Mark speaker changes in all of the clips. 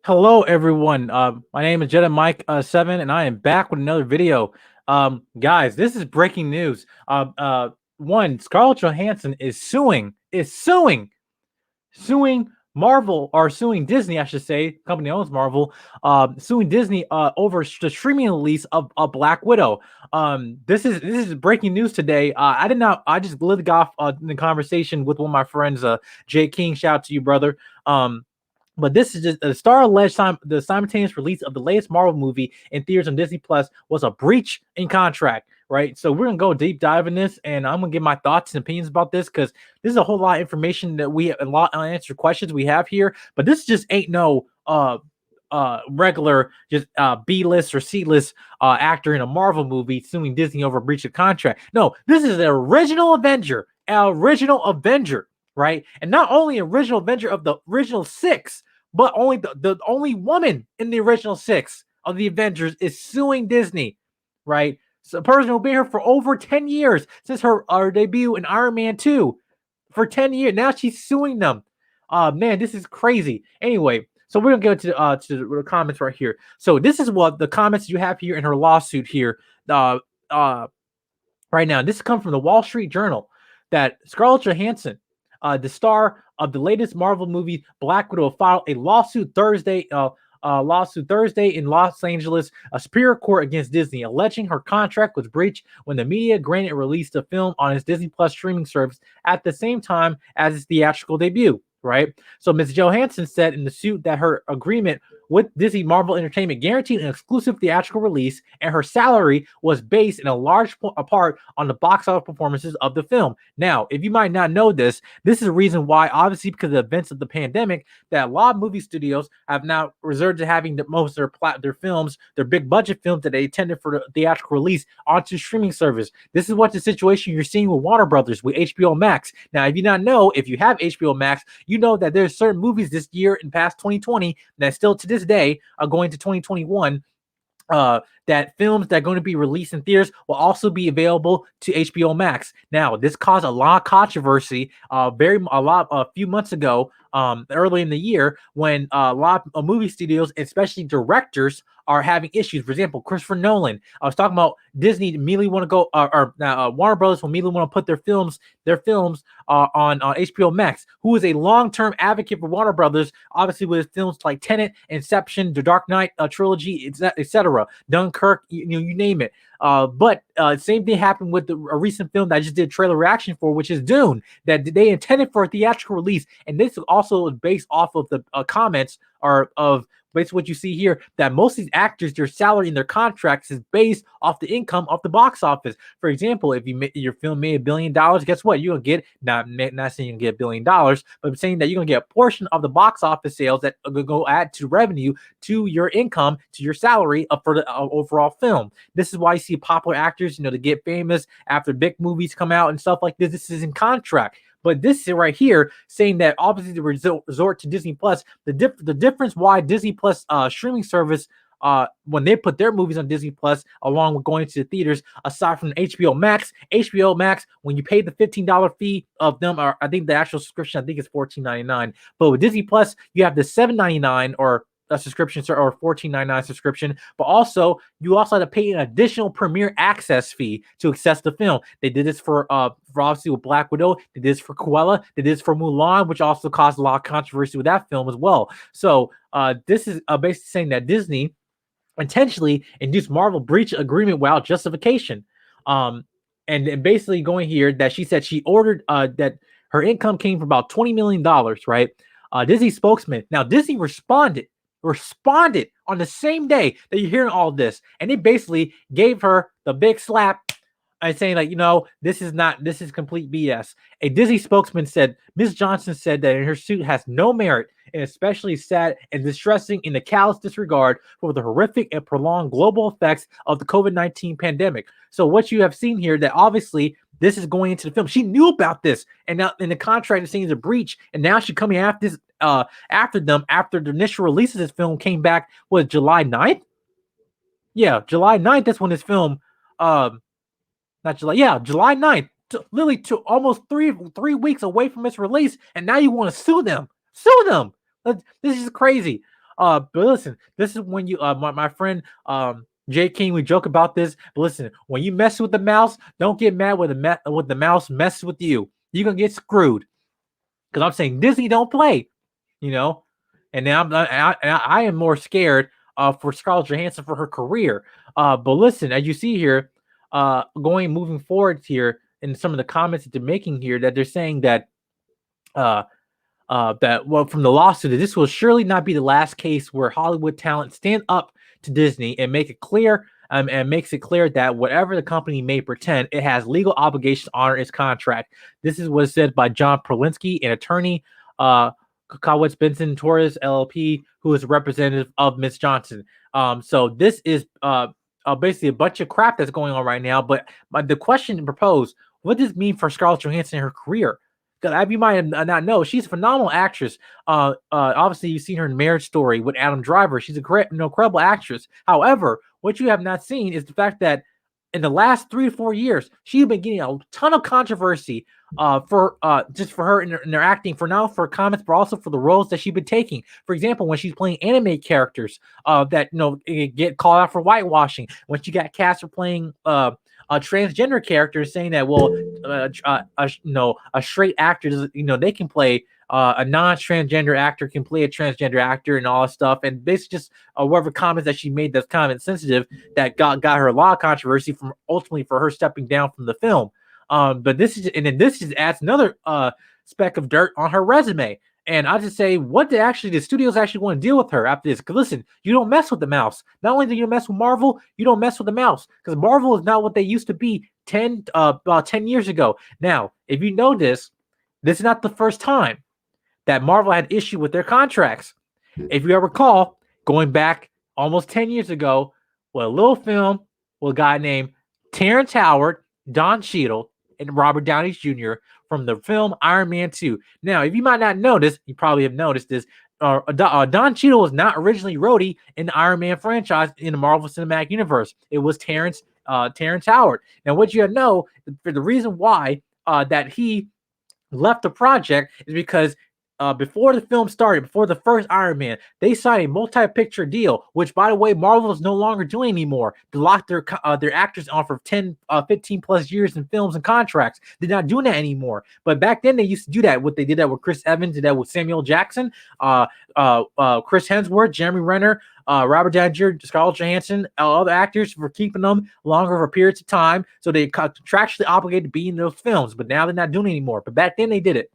Speaker 1: Hello, everyone. My name is Jedi Mike 7, and I am back with another video. Guys, this is breaking news. One, Scarlett Johansson is suing Marvel, or suing Disney, I should say. Company owns Marvel. Suing Disney over the streaming release of Black Widow. This is breaking news today. I did not. I just lit off in the conversation with one of my friends, Jay King. Shout out to you, brother. But this is just a star alleged the simultaneous release of the latest Marvel movie in theaters on Disney Plus was a breach in contract, right? So we're gonna go deep dive in this, and I'm gonna give my thoughts and opinions about this because this is a whole lot of information that we a lot unanswered questions we have here. But this just ain't no regular just B-list or C-list actor in a Marvel movie suing Disney over a breach of contract. No, this is the original Avenger, right? And not only original Avenger of the original six, but only the only woman in the original six of the Avengers is suing Disney, right? So a person who'll be here for over 10 years since her debut in Iron Man 2. For 10 years. Now she's suing them. Man, this is crazy. Anyway, so we're gonna go to the comments right here. So this is what the comments you have here in her lawsuit here. Uh right now. This comes from the Wall Street Journal that Scarlett Johansson, the star of the latest Marvel movie Black Widow, filed a lawsuit Thursday. In Los Angeles, a superior court against Disney, alleging her contract was breached when the media granted release the film on its Disney Plus streaming service at the same time as its theatrical debut. Right. So Ms. Johansson said in the suit that her agreement with Disney Marvel Entertainment guaranteed an exclusive theatrical release, and her salary was based in a large part on the box office performances of the film. Now, if you might not know this, this is a reason why, obviously, because of the events of the pandemic, that a lot of movie studios have now resorted to having most of their films, their big budget films that they intended for the theatrical release, onto streaming service. This is what the situation you're seeing with Warner Brothers, with HBO Max. Now, if you not know, if you have HBO Max, you know that there's certain movies this year in past 2020 that still to this day are going to 2021, that films that are going to be released in theaters will also be available to HBO Max. Now, this caused a lot of controversy a few months ago, early in the year, when a lot of movie studios, especially directors, are having issues. For example, Christopher Nolan. I was talking about Disney immediately want to go, Warner Brothers will immediately want to put their films on HBO Max. Who is a long-term advocate for Warner Brothers, obviously with films like Tenet, Inception, The Dark Knight trilogy, etc. Dunkirk, you name it. But same thing happened with a recent film that I just did trailer reaction for, which is Dune, that they intended for a theatrical release, and this also is based off of the comments or of basically what you see here, that most of these actors, their salary and their contracts is based off the income of the box office. For example, if your film made $1 billion, guess what? You're gonna get not saying you're gonna get $1 billion, but I'm saying that you're gonna get a portion of the box office sales that are gonna go add to revenue, to your income, to your salary for the overall film. This is why you see popular actors, to get famous after big movies come out and stuff like this. This is in contract. But this is right here saying that obviously the resort to Disney Plus, the difference why Disney Plus streaming service, when they put their movies on Disney Plus along with going to the theaters, aside from HBO Max, when you pay the $15 fee of them, or I think the actual subscription, I think it's $14.99. But with Disney Plus, you have the $7.99 or a subscription or $14.99 subscription, but also you also have to pay an additional premiere access fee to access the film. They did this for obviously with Black Widow, they did this for Cruella, they did this for Mulan, which also caused a lot of controversy with that film as well. So this is basically saying that Disney intentionally induced Marvel breach agreement without justification. And basically going here that she said she ordered that her income came from about $20 million, right? Disney spokesman. Now Disney responded on the same day that you're hearing all this, and they basically gave her the big slap and saying, like, this is complete BS. A Disney spokesman said Ms. Johnson said that her suit has no merit, and especially sad and distressing in the callous disregard for the horrific and prolonged global effects of the COVID-19 pandemic. So what you have seen here, that obviously this is going into the film. She knew about this, and now in the contract is saying it's a breach, and now she's coming after this after them after the initial release of this film came back, was July 9th? Yeah, July 9th. That's when this film not July, yeah, July 9th, literally to almost three weeks away from its release, and now you want to sue them. This is crazy. But listen, this is when you my friend Jay King, we joke about this, but listen, when you mess with the mouse, don't get mad when the mouse messes with you. You're gonna get screwed. Because I'm saying Disney don't play, you know. And now I am more scared for Scarlett Johansson for her career. But listen, as you see here, moving forward here in some of the comments that they're making here, that they're saying that uh, from the lawsuit, that this will surely not be the last case where Hollywood talent stand up to Disney and make it clear and makes it clear that whatever the company may pretend, it has legal obligation to honor its contract. This is what said by John Perlinsky, an attorney, Kowitz Benson Torres LLP, who is a representative of Miss Johnson. So this is basically a bunch of crap that's going on right now. But the question proposed: what does this mean for Scarlett Johansson and her career? Because you might not know, she's a phenomenal actress. Obviously, you've seen her in Marriage Story with Adam Driver. She's a incredible actress. However, what you have not seen is the fact that in the last 3 to 4 years, she's been getting a ton of controversy for just for her in her acting, for now for comments, but also for the roles that she's been taking. For example, when she's playing anime characters that get called out for whitewashing, when she got cast for playing a transgender character, saying that a straight actor they can play a non-transgender actor can play a transgender actor and all that stuff, and basically just whatever comments that she made that's kind of insensitive that got her a lot of controversy from ultimately for her stepping down from the film. But this just adds another speck of dirt on her resume. And I just say, what the studios actually want to deal with her after this? Because listen, you don't mess with the mouse. Not only do you mess with Marvel, you don't mess with the mouse. Because Marvel is not what they used to be about 10 years ago. Now, if you know this is not the first time that Marvel had issue with their contracts. If you ever recall, going back almost 10 years ago, a little film with a guy named Terrence Howard, Don Cheadle, and Robert Downey Jr. from the film Iron Man 2. Now, if you might not notice, you probably have noticed this, Don Cheadle was not originally Rhodey in the Iron Man franchise in the Marvel Cinematic Universe. It was Terrence Howard. Now, what you know, for the reason why that he left the project is because before the film started, before the first Iron Man, they signed a multi-picture deal, which, by the way, Marvel is no longer doing anymore. They locked their actors on for 10, 15 plus years in films and contracts. They're not doing that anymore. But back then, they used to do that. They did that with Chris Evans, did that with Samuel Jackson, Chris Hemsworth, Jeremy Renner, Robert Downey Jr., Scarlett Johansson, other actors, for keeping them longer for periods of time. So they contractually obligated to be in those films. But now they're not doing it anymore. But back then, they did it.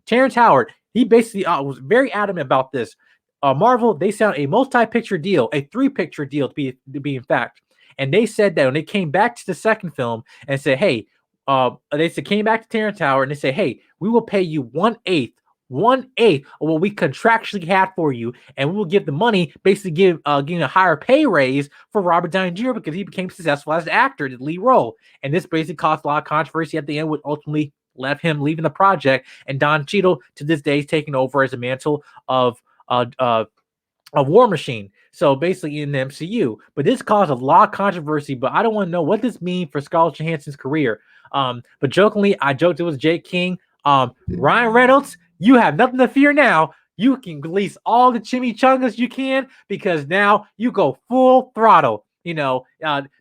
Speaker 1: Terrence Howard, he basically was very adamant about this. Marvel, they signed a multi-picture deal, a 3-picture deal to be in fact. And they said that when they came back to the second film and said, hey, came back to Terrence Howard and they say, hey, we will pay you 1/8 of what we contractually had for you, and we will give the money, basically giving a higher pay raise for Robert Downey Jr. because he became successful as an actor, the lead role. And this basically caused a lot of controversy at the end, which ultimately left him leaving the project, and Don Cheadle to this day is taking over as a mantle of War Machine. So basically in the MCU. But this caused a lot of controversy, but I don't want to know what this means for Scarlett Johansson's career. But jokingly, I joked it was Jake King. Ryan Reynolds, you have nothing to fear now. You can release all the chimichangas you can, because now you go full throttle. There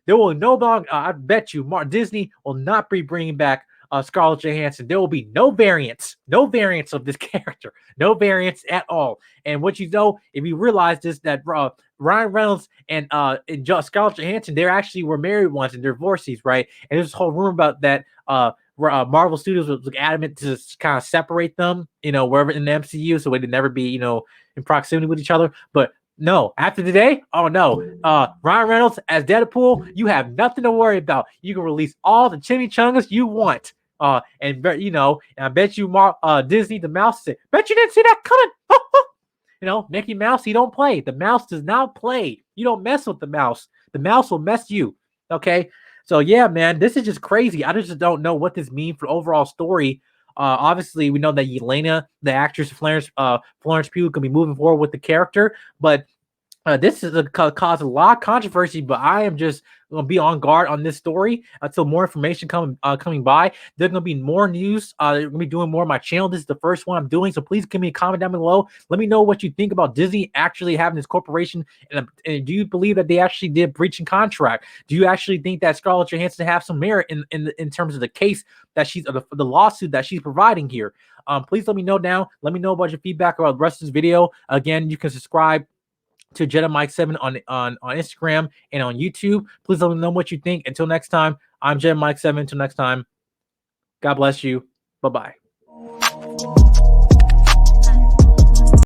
Speaker 1: will no longer, I bet you, Disney will not be bringing back Scarlett Johansson. There will be no variants of this character, no variants at all. And what you know, if you realize this, that Ryan Reynolds and Scarlett Johansson, they actually were married once and divorcees, right? And there's this whole rumor about that. Marvel Studios was adamant to kind of separate them, wherever in the MCU, so they'd never be, in proximity with each other. But no, after today, oh no. Ryan Reynolds as Deadpool, you have nothing to worry about. You can release all the chimichangas you want. And I bet you Disney, the mouse, said, bet you didn't see that coming. Mickey Mouse, he don't play. The mouse does not play. You don't mess with the mouse. The mouse will mess you. Okay. So yeah, man, this is just crazy. I just don't know what this means for the overall story. Obviously, we know that Yelena, the actress Florence Pugh, can be moving forward with the character, but This is cause a lot of controversy, but I am just gonna be on guard on this story until more information coming by. There's gonna be more news. They're gonna be doing more on my channel. This is the first one I'm doing, so please give me a comment down below. Let me know what you think about Disney actually having this corporation, and do you believe that they actually did breach in contract? Do you actually think that Scarlett Johansson have some merit in terms of the case that she's the lawsuit that she's providing here? Please let me know down. Let me know about your feedback about the rest of this video. Again, you can subscribe to Jedi Mike 7 on Instagram and on YouTube. Please let me know what you think. Until next time, I'm Jedi Mike 7. Until next time, God bless you. Bye-bye.